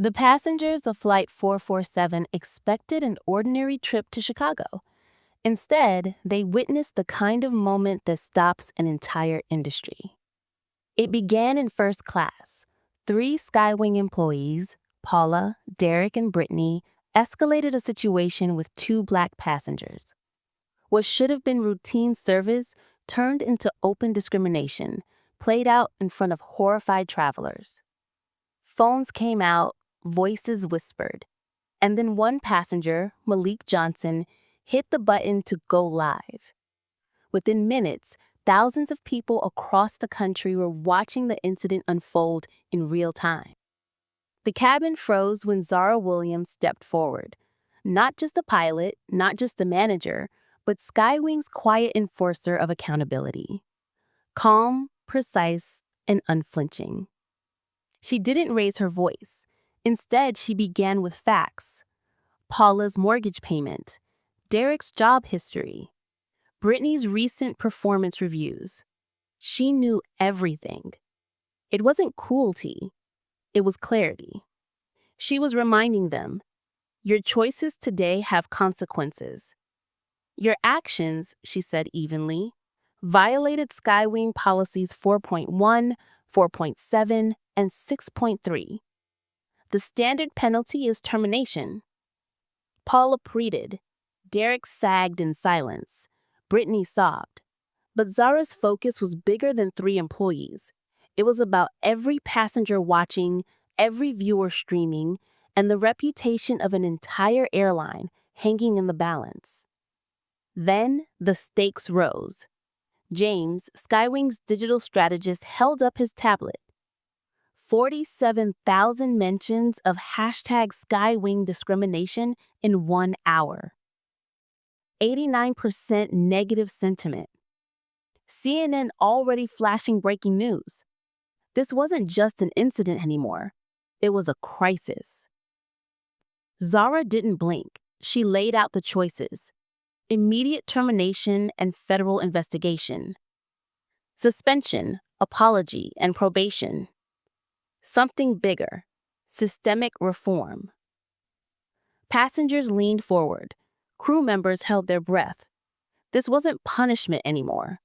The passengers of Flight 447 expected an ordinary trip to Chicago. Instead, they witnessed the kind of moment that stops an entire industry. It began in first class. Three Skywing employees, Paula, Derek, and Brittany, escalated a situation with two Black passengers. What should have been routine service turned into open discrimination, played out in front of horrified travelers. Phones came out, voices whispered, and then one passenger, Malik Johnson, hit the button to go live. Within minutes, thousands of people across the country were watching the incident unfold in real time. The cabin froze when Zara Williams stepped forward. Not just the pilot, not just the manager, but Skywing's quiet enforcer of accountability. Calm, precise, and unflinching. She didn't raise her voice. Instead, she began with facts. Paula's mortgage payment, Derek's job history, Brittany's recent performance reviews. She knew everything. It wasn't cruelty. It was clarity. She was reminding them, your choices today have consequences. Your actions, she said evenly, violated Skywing policies 4.1, 4.7, and 6.3. The standard penalty is termination. Paula pleaded. Derek sagged in silence. Brittany sobbed. But Zara's focus was bigger than three employees. It was about every passenger watching, every viewer streaming, and the reputation of an entire airline hanging in the balance. Then the stakes rose. James, Skywing's digital strategist, held up his tablet. 47,000 mentions of hashtag Skywing discrimination in 1 hour. 89% negative sentiment. CNN already flashing breaking news. This wasn't just an incident anymore. It was a crisis. Zara didn't blink. She laid out the choices. Immediate termination and federal investigation. Suspension, apology, and probation. Something bigger. Systemic reform. Passengers leaned forward. Crew members held their breath. This wasn't punishment anymore.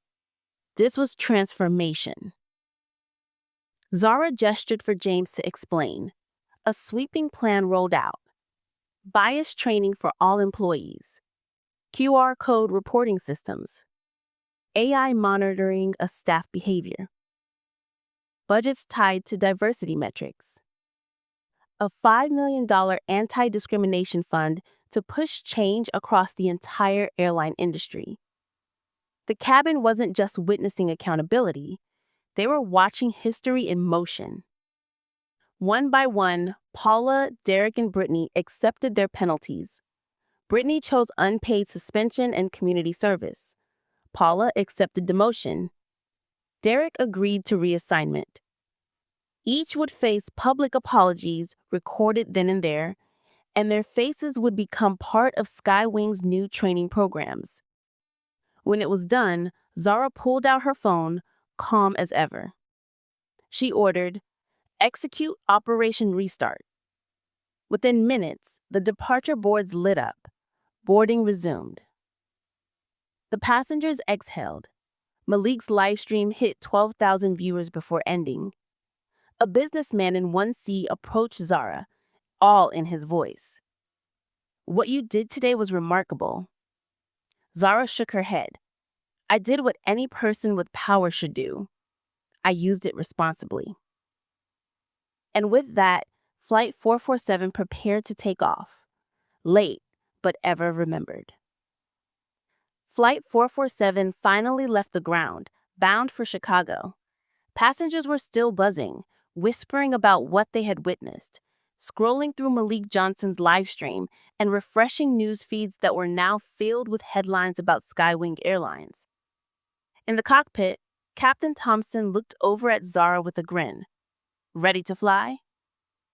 This was transformation. Zara gestured for James to explain. A sweeping plan rolled out. Bias training for all employees. QR code reporting systems. AI monitoring of staff behavior. Budgets tied to diversity metrics. A $5 million anti-discrimination fund to push change across the entire airline industry. The cabin wasn't just witnessing accountability, they were watching history in motion. One by one, Paula, Derek, and Brittany accepted their penalties. Brittany chose unpaid suspension and community service. Paula accepted demotion. Derek agreed to reassignment. Each would face public apologies recorded then and there, and their faces would become part of Skywing's new training programs. When it was done, Zara pulled out her phone, calm as ever. She ordered, "Execute Operation Restart." Within minutes, the departure boards lit up. Boarding resumed. The passengers exhaled. Malik's livestream hit 12,000 viewers before ending. A businessman in 1C approached Zara, all in his voice. "What you did today was remarkable." Zara shook her head. "I did what any person with power should do. I used it responsibly." And with that, Flight 447 prepared to take off. Late, but ever remembered. Flight 447 finally left the ground, bound for Chicago. Passengers were still buzzing, whispering about what they had witnessed, scrolling through Malik Johnson's livestream and refreshing news feeds that were now filled with headlines about Skywing Airlines. In the cockpit, Captain Thompson looked over at Zara with a grin. "Ready to fly?"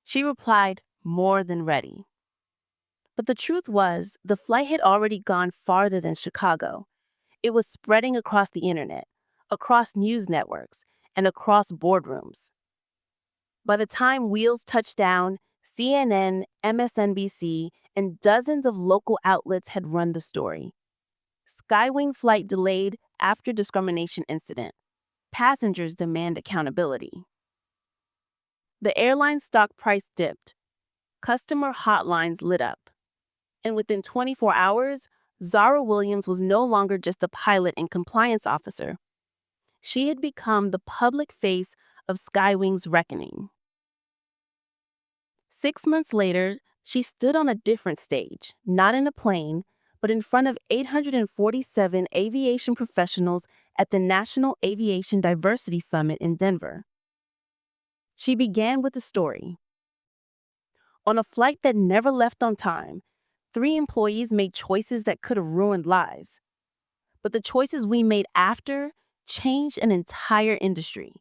She replied, "More than ready." But the truth was, the flight had already gone farther than Chicago. It was spreading across the internet, across news networks, and across boardrooms. By the time wheels touched down, CNN, MSNBC, and dozens of local outlets had run the story. Skywing flight delayed after discrimination incident. Passengers demand accountability. The airline stock price dipped. Customer hotlines lit up. And within 24 hours, Zara Williams was no longer just a pilot and compliance officer. She had become the public face of Skywing's reckoning. 6 months later, she stood on a different stage, not in a plane, but in front of 847 aviation professionals at the National Aviation Diversity Summit in Denver. She began with a story. On a flight that never left on time, 3 employees made choices that could have ruined lives. But the choices we made after changed an entire industry.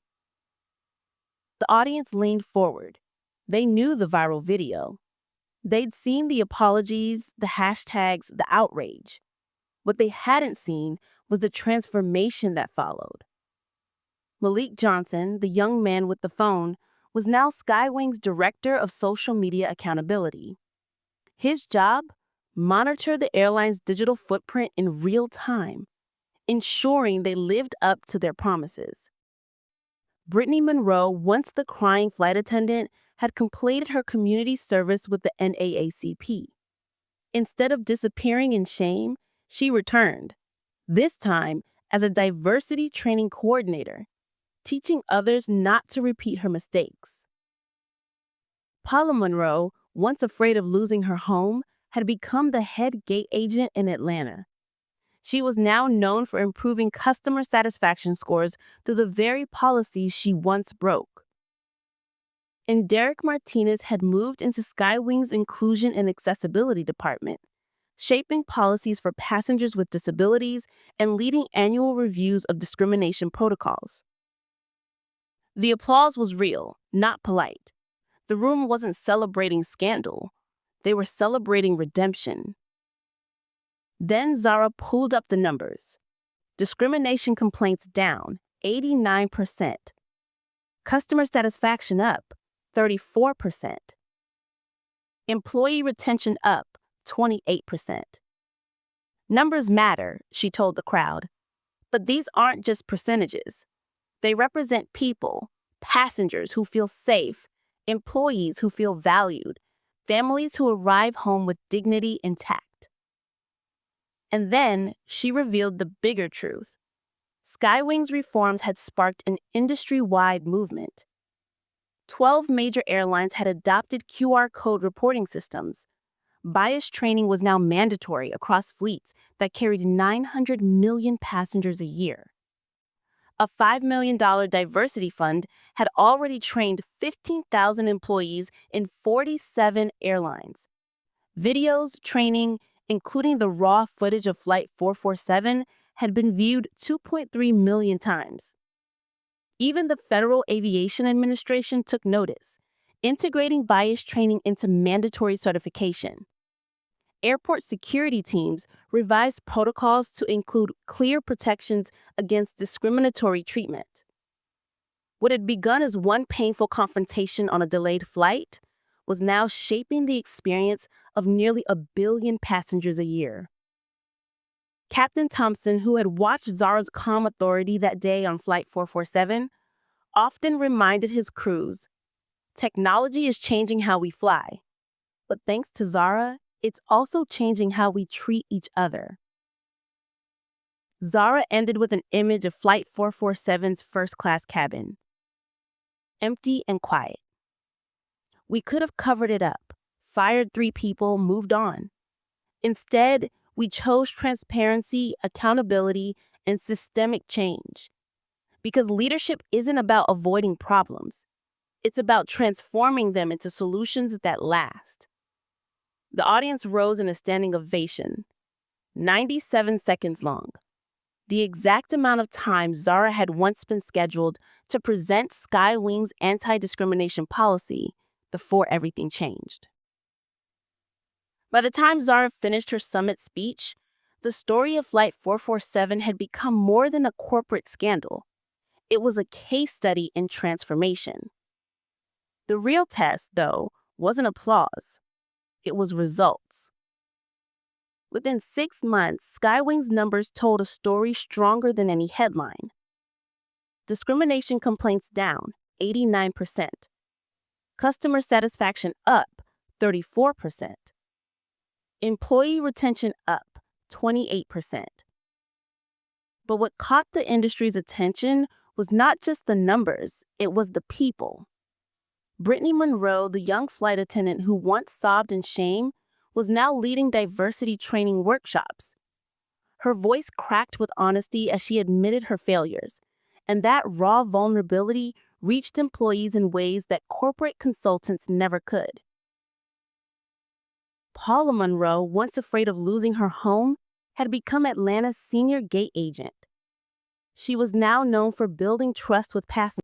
The audience leaned forward. They knew the viral video. They'd seen the apologies, the hashtags, the outrage. What they hadn't seen was the transformation that followed. Malik Johnson, the young man with the phone, was now Skywing's director of social media accountability. His job? Monitor the airline's digital footprint in real time, ensuring they lived up to their promises. Brittany Monroe, once the crying flight attendant, had completed her community service with the NAACP. Instead of disappearing in shame, she returned, this time as a diversity training coordinator, teaching others not to repeat her mistakes. Paula Monroe, once afraid of losing her home, had become the head gate agent in Atlanta. She was now known for improving customer satisfaction scores through the very policies she once broke. And Derek Martinez had moved into Skywing's Inclusion and Accessibility Department, shaping policies for passengers with disabilities and leading annual reviews of discrimination protocols. The applause was real, not polite. The room wasn't celebrating scandal. They were celebrating redemption. Then Zara pulled up the numbers. Discrimination complaints down, 89%. Customer satisfaction up, 34%. Employee retention up, 28%. Numbers matter, she told the crowd. But these aren't just percentages. They represent people, passengers who feel safe, employees who feel valued, families who arrive home with dignity intact. And then she revealed the bigger truth. Skywing's reforms had sparked an industry-wide movement. 12 major airlines had adopted QR code reporting systems. Bias training was now mandatory across fleets that carried 900 million passengers a year. A $5 million diversity fund had already trained 15,000 employees in 47 airlines. Videos, training, including the raw footage of Flight 447, had been viewed 2.3 million times. Even the Federal Aviation Administration took notice, integrating bias training into mandatory certification. Airport security teams revised protocols to include clear protections against discriminatory treatment. What had begun as one painful confrontation on a delayed flight was now shaping the experience of nearly 1 billion passengers a year. Captain Thompson, who had watched Zara's calm authority that day on Flight 447, often reminded his crews, technology is changing how we fly. But thanks to Zara, it's also changing how we treat each other. Zara ended with an image of Flight 447's first-class cabin. Empty and quiet. We could have covered it up, fired 3 people, moved on. Instead, we chose transparency, accountability, and systemic change. Because leadership isn't about avoiding problems. It's about transforming them into solutions that last. The audience rose in a standing ovation, 97 seconds long. The exact amount of time Zara had once been scheduled to present Skywing's anti-discrimination policy before everything changed. By the time Zara finished her summit speech, the story of Flight 447 had become more than a corporate scandal. It was a case study in transformation. The real test, though, wasn't applause, it was results. Within 6 months, Skywing's numbers told a story stronger than any headline. Discrimination complaints down, 89%. Customer satisfaction up, 34%. Employee retention up, 28%. But what caught the industry's attention was not just the numbers, it was the people. Brittany Monroe, the young flight attendant who once sobbed in shame, was now leading diversity training workshops. Her voice cracked with honesty as she admitted her failures, and that raw vulnerability reached employees in ways that corporate consultants never could. Paula Monroe, once afraid of losing her home, had become Atlanta's senior gate agent. She was now known for building trust with passengers.